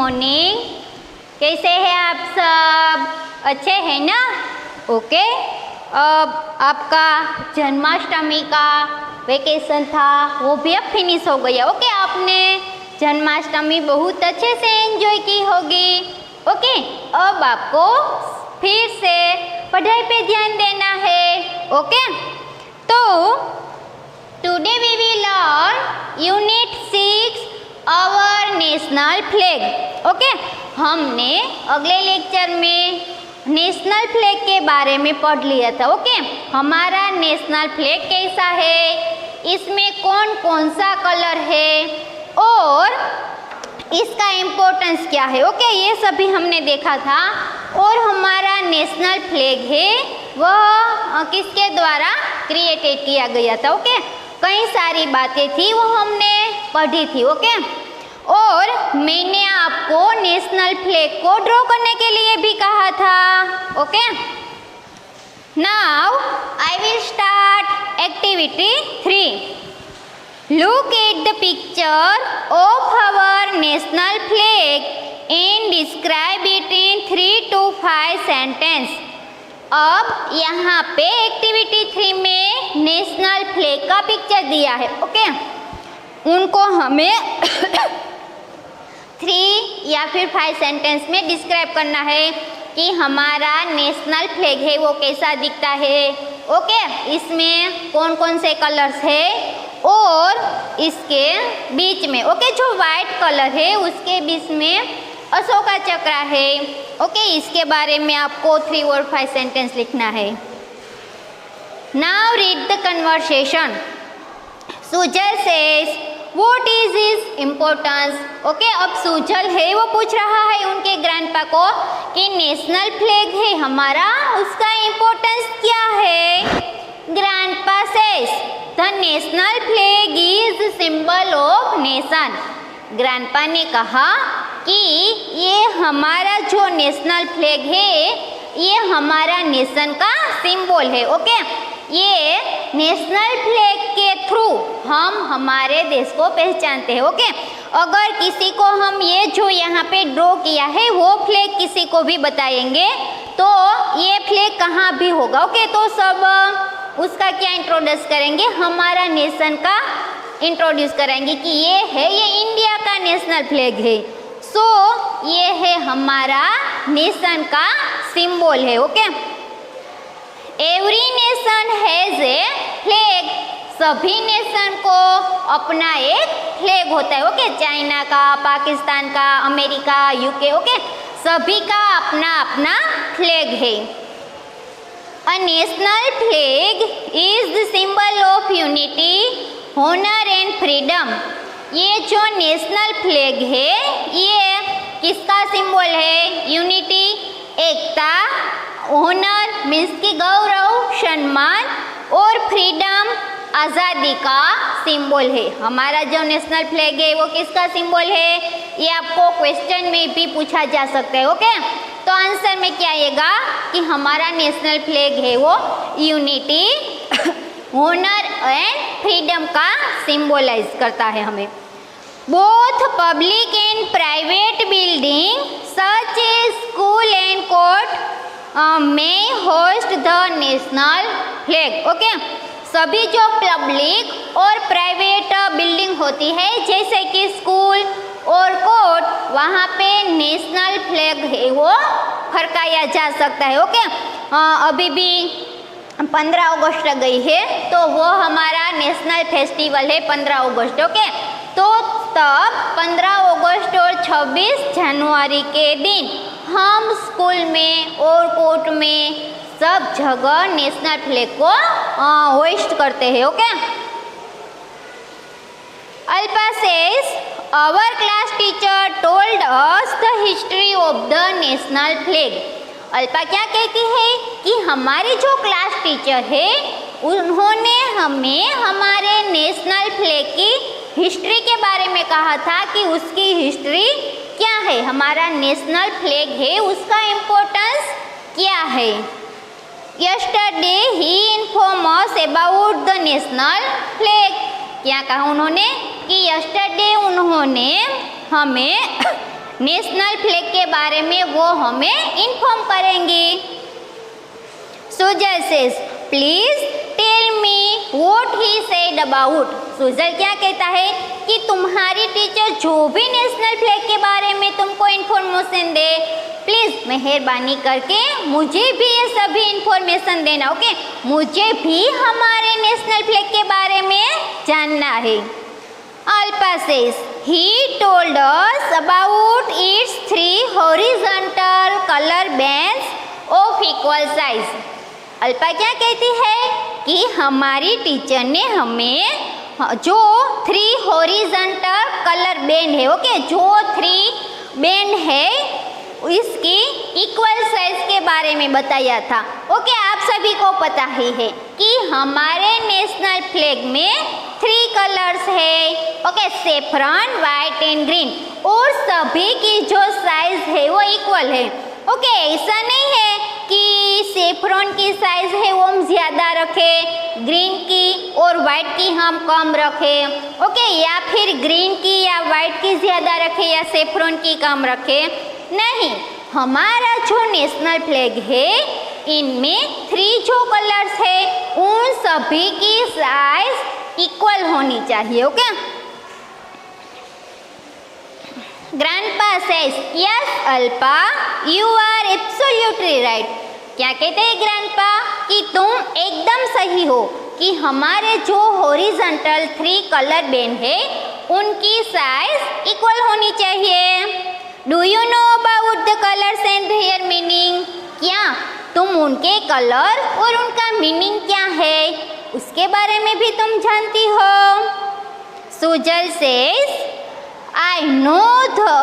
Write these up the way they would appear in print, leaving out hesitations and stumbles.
Morning. कैसे हैं आप सब? अच्छे हैं ना? ओके। अब आपका जन्माष्टमी का वेकेशन था वो भी अब फिनिश हो गया। ओके, आपने जन्माष्टमी बहुत अच्छे से एंजॉय की होगी। ओके, अब आपको फिर से पढ़ाई पे ध्यान देना है। ओके, तो today we will learn unit 6 our national flag. Okay, हमने अगले लेक्चर में नेशनल फ्लैग के बारे में पढ़ लिया था। ओके, हमारा नेशनल फ्लैग कैसा है, इसमें कौन कौन सा कलर है और इसका इम्पोर्टेंस क्या है। ओके, ये सभी हमने देखा था। और हमारा नेशनल फ्लैग है वह किसके द्वारा क्रिएटेड किया गया था। ओके, कई सारी बातें थी वो हमने पढ़ी थी। ओके, और मैंने आपको नेशनल फ्लैग को ड्रॉ करने के लिए भी कहा था। Okay, now I will start activity 3। Look at the picture of our national flag and describe it in 3 to 5 sentences। अब यहाँ पे एक्टिविटी 3 में नेशनल फ्लैग का पिक्चर दिया है। ओके, उनको हमें 3 या फिर 5 सेंटेंस में डिस्क्राइब करना है कि हमारा नेशनल फ्लैग है वो कैसा दिखता है। ओके, इसमें कौन कौन से कलर्स है और इसके बीच में ओके जो वाइट कलर है उसके बीच में अशोका चक्र है। ओके, इसके बारे में आपको 3 और 5 सेंटेंस लिखना है। Now read the conversation. Sujal says what is his importance. Okay, अब सुजल है वो पूछ रहा है उनके ग्रैंडपा को कि नेशनल फ्लैग है हमारा, उसका इम्पोर्टेंस क्या है। Grandpa says the national flag is symbol of nation. Grandpa ने कहा कि ये हमारा जो नेशनल फ्लैग है ये हमारा नेशन का सिंबल है। ओके, ये नेशनल फ्लैग के थ्रू हम हमारे देश को पहचानते हैं। ओके, अगर किसी को हम ये जो यहाँ पे ड्रॉ किया है वो फ्लैग किसी को भी बताएंगे तो ये फ्लैग कहाँ भी होगा। ओके, तो सब उसका क्या इंट्रोड्यूस करेंगे, हमारा नेशन का इंट्रोड्यूस करेंगे कि ये है, ये इंडिया का नेशनल फ्लैग है। सो ये है हमारा नेशन का सिंबल है। Okay, every nation has a flag. सभी नेशन को अपना एक फ्लैग होता है। ओके, चाइना का, पाकिस्तान का, अमेरिका, यूके, ओके, सभी का अपना अपना फ्लैग है। A national flag is the symbol of unity, honor and freedom। ये जो नेशनल फ्लैग है ये किसका सिंबल है? यूनिटी, एकता, ऑनर मीन्स की गौरव, सम्मान और फ्रीडम आज़ादी का सिंबल है। हमारा जो नेशनल फ्लैग है वो किसका सिंबल है? ये आपको क्वेश्चन में भी पूछा जा सकता है। ओके, तो आंसर में क्या आएगा कि हमारा नेशनल फ्लैग है वो यूनिटी, ऑनर एंड फ्रीडम का सिंबलाइज करता है हमें। Both public and private building such as school and court में hoist the national flag. Okay, सभी जो पब्लिक और प्राइवेट बिल्डिंग होती है जैसे कि स्कूल और कोर्ट, वहाँ पे नेशनल फ्लैग है वो फरकाया जा सकता है। ओके, अभी भी 15 अगस्त गई है तो वो हमारा नेशनल फेस्टिवल है 15 अगस्त। ओके, तो तब 15 अगस्त और 26 जनवरी के दिन हम स्कूल में और कोर्ट में सब जगह नेशनल फ्लैग को होइस्ट करते हैं। Okay, Alpa says our class teacher told us the history of the national flag. Alpa क्या कहती है कि हमारे जो क्लास टीचर है उन्होंने हमें हमारे नेशनल फ्लैग की हिस्ट्री के बारे में कहा था कि उसकी हिस्ट्री क्या है, हमारा नेशनल फ्लैग है उसका इम्पोर्टेंस क्या है। Yesterday he inform us about the national flag. क्या कहा उन्होंने कि यस्टरडे उन्होंने हमें नेशनल फ्लैग के बारे में वो हमें इन्फॉर्म करेंगी। Sujal says please tell me what he said about. Sujal क्या कहता है कि तुम्हारी टीचर जो भी नेशनल फ्लैग के बारे में तुमको इन्फॉर्मेशन दे, प्लीज मेहरबानी करके मुझे भी ये सभी इन्फॉर्मेशन देना। ओके, मुझे भी हमारे नेशनल फ्लैग के बारे में जानना है। Alpa says he told us about its 3 horizontal color bands of equal size। Alpa क्या कहती है कि हमारी टीचर ने हमें जो 3 हॉरिजॉन्टल कलर बैंड है, ओके, जो 3 बैंड है इसकी इक्वल साइज के बारे में बताया था। ओके, आप सभी को पता ही है कि हमारे नेशनल फ्लैग में 3 कलर्स है, okay, saffron, white and green, और सभी की जो साइज है वो इक्वल है। ओके, ऐसा नहीं है कि सेफ्रॉन की साइज है वो हम ज़्यादा रखें, ग्रीन की और वाइट की हम कम रखें, ओके, या फिर ग्रीन की या वाइट की ज़्यादा रखें या सेफ्रॉन की कम रखें। नहीं, हमारा जो नेशनल फ्लैग है इनमें 3 जो कलर्स है उन सभी की साइज इक्वल होनी चाहिए। Okay, grandpa says yes Alpa you are absolutely right. क्या कहते हैं ग्रैंडपा कि तुम एकदम सही हो कि हमारे जो हॉरिजॉन्टल 3 कलर बैंड है उनकी साइज इक्वल होनी चाहिए। Do you know about the colours and there meaning. क्या तुम उनके कलर और उनका मीनिंग क्या है उसके बारे में भी तुम जानती हो। Sujal says I know the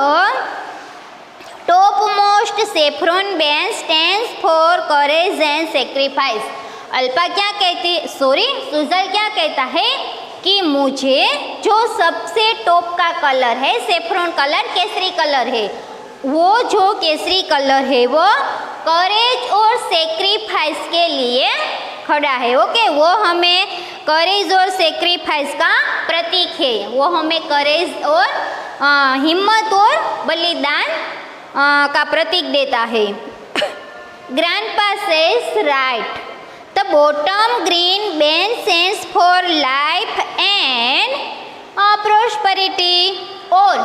topmost saffron band stands for courage and sacrifice। Alpa क्या कहती, सुजल क्या कहता है कि मुझे जो सबसे टॉप का कलर है सेफ्रॉन कलर, केसरी कलर है, वो जो केसरी कलर है वो करेज और सेक्रीफाइस के लिए खड़ा है। ओके, वो हमें करेज और सेक्रीफाइस का प्रतीक है, वो हमें करेज और हिम्मत और बलिदान का प्रतीक देता है। Grandpa says right the bottom green band stands for life and prosperity. और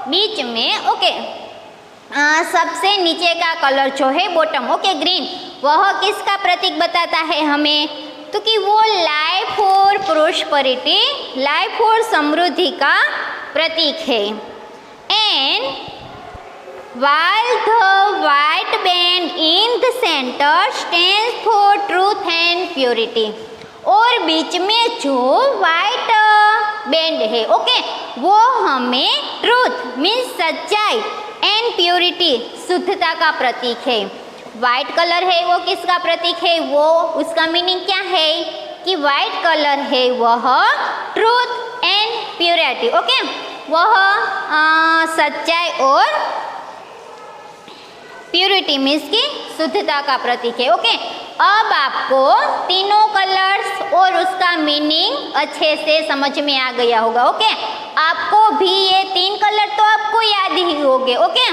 बीच में ओके सबसे नीचे का कलर जो है बॉटम, ओके, ग्रीन, वह किसका प्रतीक बताता है हमें, तो कि वो लाइफ और प्रॉस्पेरिटी, लाइफ और समृद्धि का प्रतीक है। And while the white band in the center stands for truth and purity। और बीच में जो white बैंड है, ओके, वो हमें ट्रूथ मीन्स सच्चाई एंड प्योरिटी शुद्धता का प्रतीक है। वाइट कलर है वो किसका प्रतीक है, वो उसका मीनिंग क्या है कि वाइट कलर है वह ट्रूथ एंड प्योरिटी, ओके, वह सच्चाई और प्योरिटी मीन्स की शुद्धता का प्रतीक है। ओके, अब आपको तीनों कलर्स और उसका मीनिंग अच्छे से समझ में आ गया होगा। ओके, आपको भी ये 3 कलर तो आपको याद ही होंगे। ओके,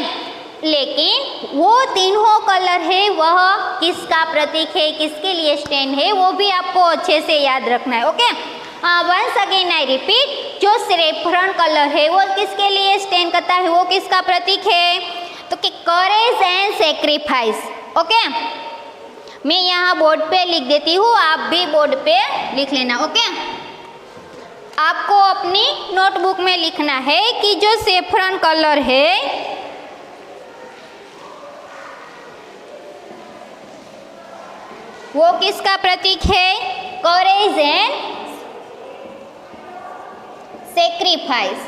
लेकिन वो तीनों कलर है वह किसका प्रतीक है, किसके लिए स्टैंड है, वो भी आपको अच्छे से याद रखना है। Okay, once again I repeat, जो सेफ्रॉन कलर है वो किसके लिए स्टैंड करता है, वो किसका प्रतीक है, तो कि करेज एंड सेक्रीफाइस। ओके, मैं यहाँ बोर्ड पे लिख देती हूँ, आप भी बोर्ड पे लिख लेना। ओके, आपको अपनी नोटबुक में लिखना है कि जो सेफ्रॉन कलर है वो किसका प्रतीक है, करेज एंड सेक्रीफाइस।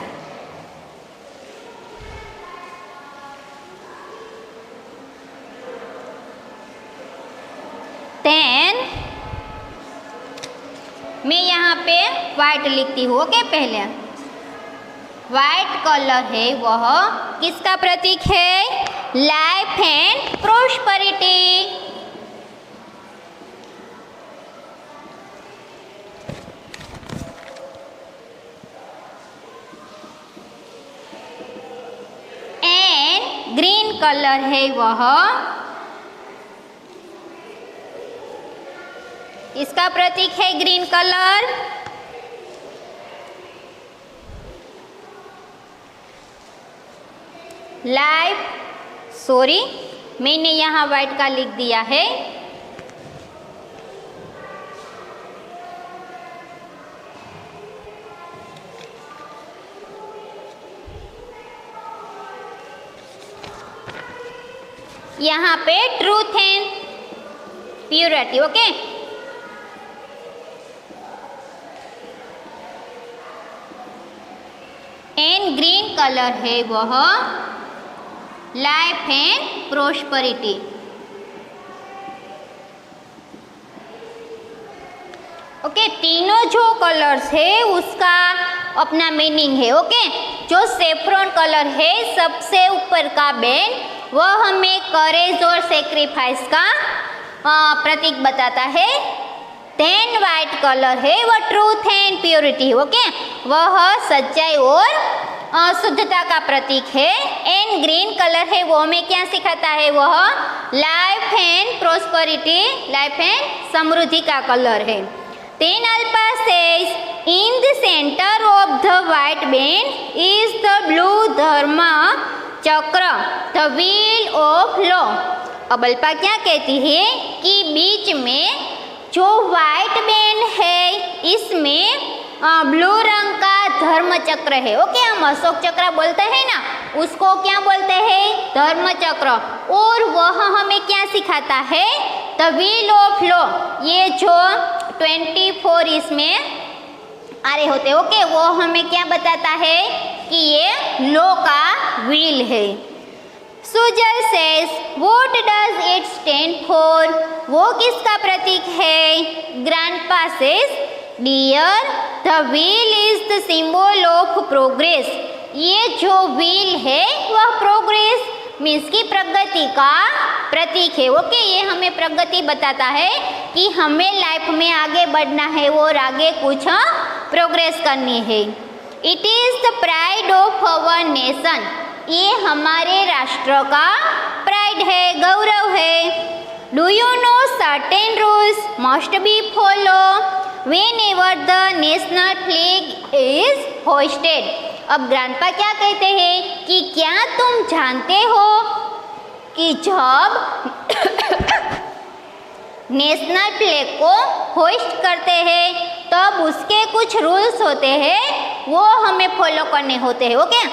देन मैं यहाँ पे वाइट लिखती हूँ। ओके, पहले वाइट कलर है वह किसका प्रतीक है, life and prosperity. And colour है वह, इसका प्रतीक है ग्रीन कलर। सॉरी मैंने यहाँ व्हाइट का लिख दिया है। यहाँ पे truth and purity, okay. And green colour है वह लाइफ एंड प्रोस्पेरिटी। ओके, तीनों जो कलर्स है उसका अपना मीनिंग है। ओके, जो सेफ्रॉन कलर है सबसे ऊपर का बैंड वह हमें करेज और सेक्रीफाइस का प्रतीक बताता है। देन वाइट कलर है वह ट्रूथ एंड प्योरिटी, ओके, वह सच्चाई और शुद्धता का प्रतीक है। एंड ग्रीन कलर है वो हमें क्या सिखाता है, वह life and prosperity, life and समृद्धि का कलर है। देन अल्पा says in the centre of the white band is the blue Dharma Chakra, the wheel of law. अब अल्पा क्या कहती है कि बीच में जो वाइट बैंड है इसमें ब्लू रंग का धर्म चक्र है। ओके, हम अशोक चक्र बोलते हैं ना, उसको क्या बोलते हैं, धर्म चक्र। और वह हमें क्या सिखाता है, द व्हील ऑफ लॉ। ये जो 24 इसमें आ रहे होते, ओके, वो हमें क्या बताता है कि ये लॉ का व्हील है। Sujal says what does it stand for, वो किसका प्रतीक है। Grandpa says dear the wheel is the symbol of progress. ये जो व्हील है वह प्रोग्रेस मीन्स की प्रगति का प्रतीक है। ओके, ये हमें प्रगति बताता है कि हमें लाइफ में आगे बढ़ना है और आगे कुछ प्रोग्रेस करनी है। It is the pride of our nation, ये हमारे राष्ट्र का प्राइड है, गौरव है। Do you know certain rules must be follow whenever the national flag is hosted. अब ग्रैंडपा क्या कहते हैं कि क्या तुम जानते हो कि जब नेशनल फ्लैग को होस्ट करते हैं तब उसके कुछ रूल्स होते हैं, वो हमें फॉलो करने होते हैं। ओके,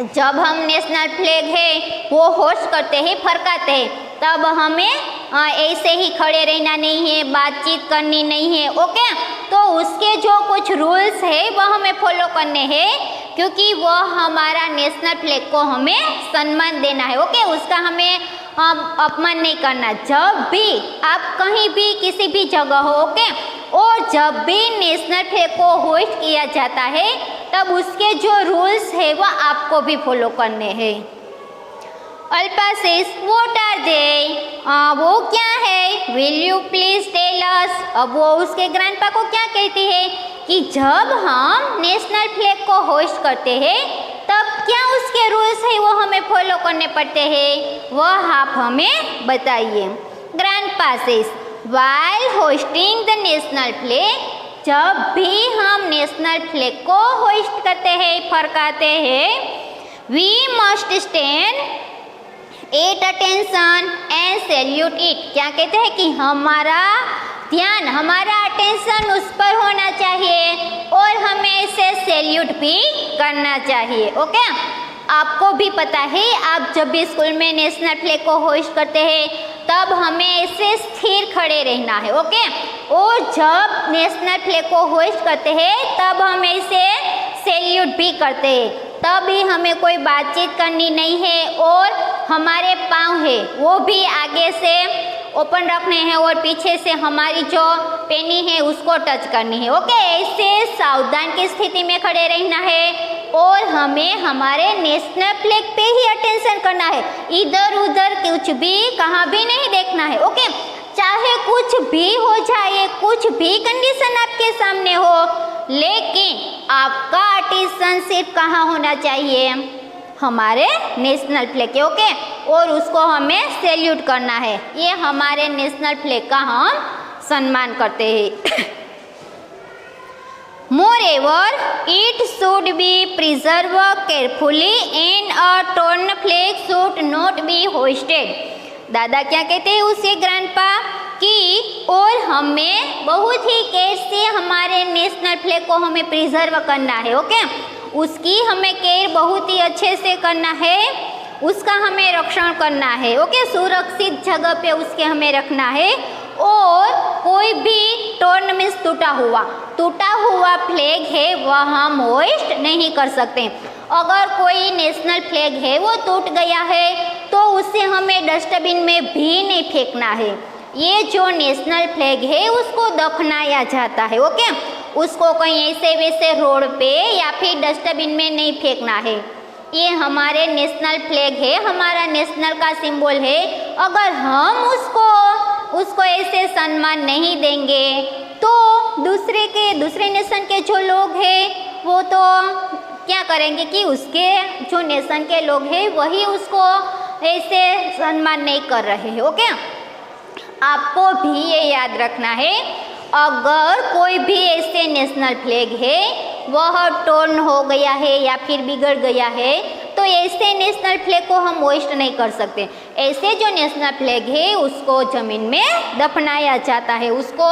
जब हम नेशनल फ्लैग है वो होस्ट करते हैं, फरकाते हैं, तब हमें ऐसे ही खड़े रहना नहीं है, बातचीत करनी नहीं है। ओके, तो उसके जो कुछ रूल्स है वह हमें फॉलो करने हैं, क्योंकि वह हमारा नेशनल फ्लैग को हमें सम्मान देना है। ओके, उसका हमें अपमान नहीं करना। जब भी आप कहीं भी किसी भी जगह हो, ओके, और जब भी नेशनल फ्लैग को होस्ट किया जाता है तब उसके जो रूल्स है वह आपको भी फॉलो करने हैं। Alpa says what are they, वो क्या है, will you please tell us. अब वो उसके ग्रैंडपा को क्या कहती है कि जब हम नेशनल फ्लैग को होस्ट करते हैं तब क्या उसके रूल्स है वो हमें फॉलो करने पड़ते हैं, वह आप हमें बताइए। Grandpa says while hosting the national flag, जब भी हम नेशनल फ्लैग को होस्ट करते हैं, फरकाते हैं, we must stand at attention and salute it. क्या कहते हैं कि हमारा ध्यान, हमारा अटेंशन उस पर होना चाहिए और हमें इसे सैल्यूट भी करना चाहिए। ओके, आपको भी पता है आप जब भी स्कूल में नेशनल फ्लैग को होस्ट करते हैं तब हमें इसे स्थिर खड़े रहना है। ओके, और जब नेशनल फ्लैग को होस्ट करते हैं तब हम इसे सैल्यूट भी करते हैं। तभी हमें कोई बातचीत करनी नहीं है और हमारे पाँव है वो भी आगे से ओपन रखने हैं और पीछे से हमारी जो पेनी है उसको टच करनी है। ओके, ऐसे सावधान की स्थिति में खड़े रहना है और हमें हमारे नेशनल फ्लैग पे ही अटेंशन करना है, इधर उधर कुछ भी कहाँ भी नहीं देखना है। ओके, चाहे कुछ भी हो जाए, कुछ भी कंडीशन आपके सामने हो, लेकिन आपका अटेंशन सिर्फ कहाँ होना चाहिए, हमारे नेशनल फ्लैग के, ओके, और उसको हमें सैल्यूट करना है। ये हमारे नेशनल फ्लैग का हम सम्मान करते हैं। Moreover, it should be preserved carefully and a torn flag should not be hoisted. दादा क्या कहते हैं उससे ग्रैंडपा कि और हमें बहुत ही केयर से हमारे नेशनल फ्लैग को हमें प्रिजर्व करना है, ओके, उसकी हमें केयर बहुत ही अच्छे से करना है, उसका हमें रक्षण करना है, ओके, सुरक्षित जगह पे उसके हमें रखना है। और कोई भी टोर्न मीन्स टूटा हुआ फ्लैग है वह हम होइस्ट नहीं कर सकते। अगर कोई नेशनल फ्लैग है वो टूट गया है तो उसे हमें डस्टबिन में भी नहीं फेंकना है। ये जो नेशनल फ्लैग है उसको दफनाया जाता है, ओके, उसको कहीं ऐसे वैसे रोड पे या फिर डस्टबिन में नहीं फेंकना है। ये हमारे नेशनल फ्लैग है, हमारा नेशनल का सिंबल है। अगर हम उसको ऐसे सम्मान नहीं देंगे तो दूसरे नेशन के जो लोग हैं वो तो क्या करेंगे कि उसके जो नेशन के लोग हैं वही उसको ऐसे सम्मान नहीं कर रहे हैं, ओके। आपको भी ये याद रखना है, अगर कोई भी ऐसे नेशनल फ्लैग है वह टोर्न हो गया है या फिर बिगड़ गया है तो ऐसे नेशनल फ्लैग को हम वेस्ट नहीं कर सकते। ऐसे जो नेशनल फ्लैग है उसको ज़मीन में दफनाया जाता है, उसको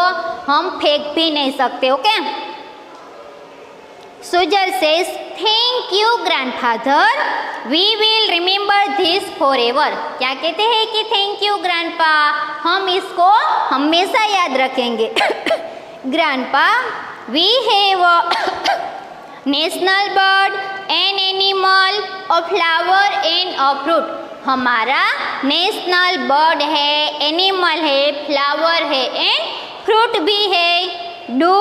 हम फेंक भी नहीं सकते, okay. Sujal says thank you grandfather, we will remember this forever. क्या कहते हैं कि थैंक यू ग्रैंडपा, हम इसको हमेशा याद रखेंगे। Grandpa, we have national bird and animal a flower and a fruit. हमारा नेशनल बर्ड है, एनिमल है, फ्लावर है एंड फ्रूट भी है। Do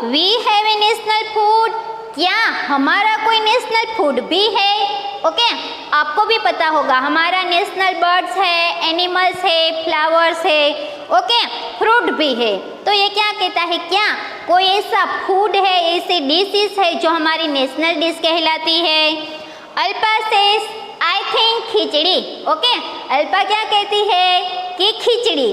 we have a national food, क्या हमारा कोई नेशनल फूड भी है, ओके। आपको भी पता होगा हमारा नेशनल बर्ड्स है, एनिमल्स है, फ्लावर्स है, ओके, फ्रूट भी है। तो ये क्या कहता है, क्या कोई ऐसा फूड है, ऐसी डिशेस है जो हमारी नेशनल डिश कहलाती है। Alpa says I think khichdi, okay. Alpa क्या कहती है कि खिचड़ी,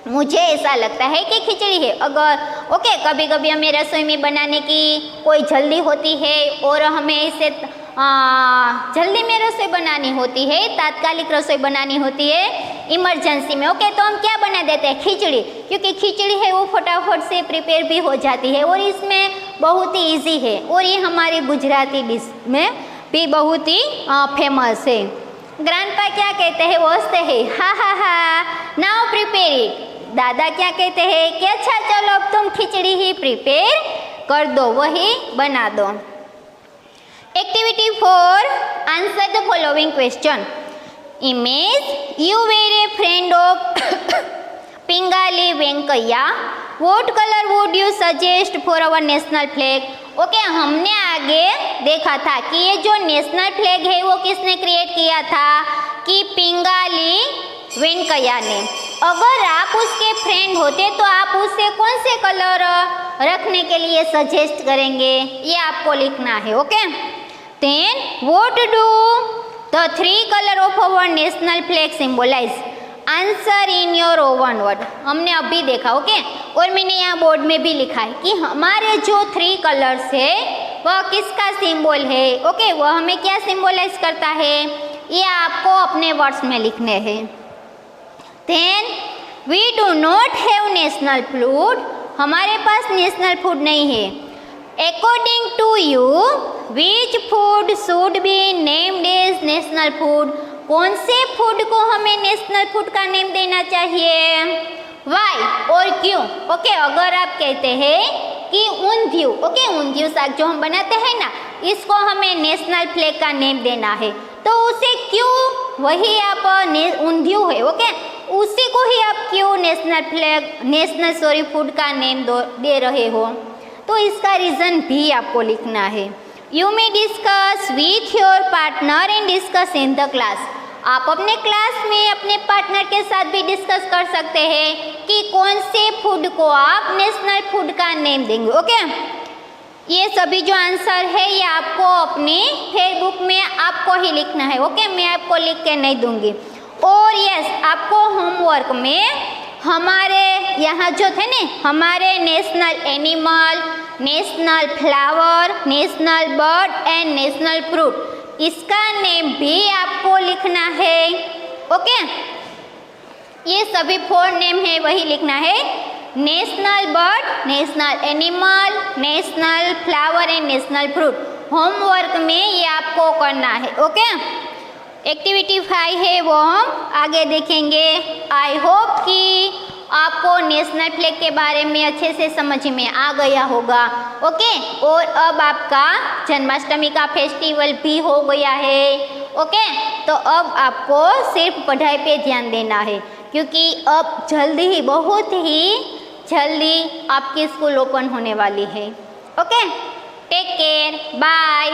मुझे ऐसा लगता है कि खिचड़ी है। अगर ओके कभी कभी हमें रसोई में बनाने की कोई जल्दी होती है और हमें इसे जल्दी में रसोई बनानी होती है, तात्कालिक रसोई बनानी होती है इमरजेंसी में, ओके, तो हम क्या बना देते हैं, खिचड़ी, क्योंकि खिचड़ी है वो फटाफट से प्रिपेयर भी हो जाती है और इसमें बहुत ही इजी है और ये हमारी गुजराती डिश में भी बहुत ही फेमस है। ग्रैंडपा क्या कहते हैं, वो हंसते हैं, हा हा हा, नाउ प्रिपेयर इट। दादा क्या कहते हैं कि अच्छा चलो अब तुम खिचड़ी ही प्रिपेयर कर दो, वही बना दो। Activity 4, answer the following question. Image you were a friend of Pingali Venkayya, what colour would you suggest for our national flag. Okay, हमने आगे देखा था कि ये जो नेशनल फ्लैग है वो किसने क्रिएट किया था, कि पिंगाली वेंकैया ने। अगर आप उसके फ्रेंड होते तो आप उससे कौन से कलर रखने के लिए सजेस्ट करेंगे, ये आपको लिखना है, okay. Then what do the 3 colour of our national flag symbolise, answer in your own word. हमने अभी देखा, ओके, और मैंने यहाँ बोर्ड में भी लिखा है कि हमारे जो 3 कलर्स है वह किसका सिंबल है, ओके, वह हमें क्या सिंबलाइज करता है, ये आपको अपने वर्ड्स में लिखने हैं। Then we do not have national food, हमारे पास नेशनल फूड नहीं है। According to you which food should be named as national food, कौन से फूड को हमें नेशनल फूड का नेम देना चाहिए, वाई और क्यों। ओके, अगर आप कहते हैं कि ऊंधियू, ओके, ऊंधियू साग जो हम बनाते हैं ना, इसको हमें नेशनल फ्लैग का नेम देना है, तो उसे क्यों, वही आप ऊंधियू है, ओके, उसी को ही आप क्यों नेशनल फ्लैग, नेशनल फूड का नेम दे रहे हो, तो इसका रीज़न भी आपको लिखना है। You may discuss with your partner and discuss in the class, आप अपने क्लास में अपने पार्टनर के साथ भी डिस्कस कर सकते हैं कि कौन से फूड को आप नेशनल फूड का नेम देंगे, ओके। ये सभी जो आंसर है ये आपको अपनी फेसबुक में आपको ही लिखना है। ओके, मैं आपको लिख के नहीं दूंगी। और यस, आपको होमवर्क में हमारे यहाँ जो थे ना, हमारे national animal, national flower, national bird and national fruit, इसका नेम भी आपको लिखना है। ओके, ये सभी 4 नेम है वही लिखना है। National bird, national animal, national flower and national fruit. Homework में ये आपको करना है। ओके, एक्टिविटी 5 है वो हम आगे देखेंगे। आई होप कि आपको नेशनल फ्लैग के बारे में अच्छे से समझ में आ गया होगा। ओके, और अब आपका जन्माष्टमी का फेस्टिवल भी हो गया है। ओके, तो अब आपको सिर्फ पढ़ाई पे ध्यान देना है, क्योंकि अब जल्दी ही, बहुत ही जल्दी आपकी स्कूल ओपन होने वाली है। Okay, take care, bye.